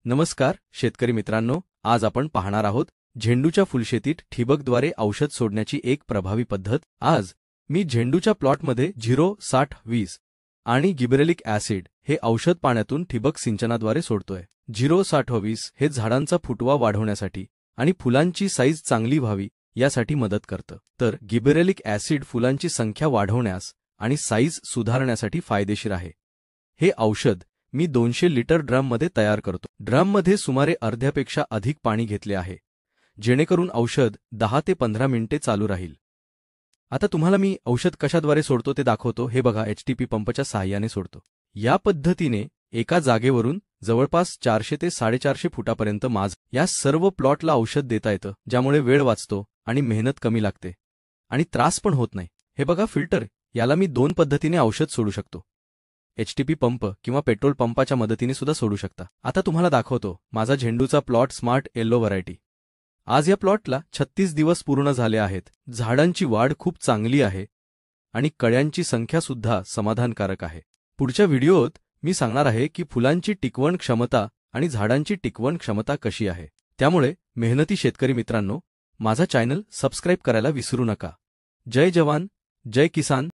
नमस्कार शेतकरी मित्रांनो, आज आपण पाहणार आहोत झेंडूच्या फुलशेतीत ठिबकद्वारे औषध सोडण्याची एक प्रभावी पद्धत। आज मी झेंडूच्या प्लॉटमध्ये 0-60-20 आणि गिबरेलिक ॲसिड हे औषध पाण्यातून ठिबक सिंचनाद्वारे सोडतोय। 0-60-20 हे झाडांचा फुटवा वाढवण्यासाठी आणि फुलांची साईज चांगली व्हावी यासाठी मदत करतं, तर गिबरेलिक ॲसिड फुलांची संख्या वाढवण्यास आणि साईज सुधारण्यासाठी फायदेशीर आहे। हे औषध मी 200 लिटर ड्रममध्ये तयार करतो। ड्रममध्ये सुमारे अर्ध्यापेक्षा अधिक पाणी घेतले आहे, जेणेकरून औषध 10 ते 15 मिनिटे चालू राहील। आता तुम्हाला मी औषध कशाद्वारे सोडतो ते दाखवतो। हे बघा, एचटीपी पंपच्या सहाय्याने सोडतो। या पद्धतीने एका जागेवरून जवळपास 400 ते 450 फुटापर्यंत या सर्व प्लॉटला औषध देता येतं, ज्यामुळे वेळ वाचतो आणि मेहनत कमी लागते आणि त्रास पण होत नाही। हे बघा फिल्टर, याला मी 2 पद्धतीने औषध सोडू शकतो। एचटीपी पंप किंवा पेट्रोल पंपाच्या मदतीने सुद्धा सोडू शकता। आता तुम्हाला दाखवतो माझा झेंडूचा प्लॉट स्मार्ट येलो व्हरायटी। आज या प्लॉटला 36 दिवस पूर्ण झाले आहेत। झाडांची वाढ खूप चांगली आहे आणि कळ्यांची संख्या सुद्धा समाधानकारक आहे। पुढच्या व्हिडिओत मी सांगणार आहे की फुलांची टिकवण क्षमता आणि झाडांची टिकवण क्षमता कशी आहे। त्यामुळे मेहनती शेतकरी मित्रांनो, माझा चॅनल सबस्क्राइब करायला विसरू नका। जय जवान, जय किसान।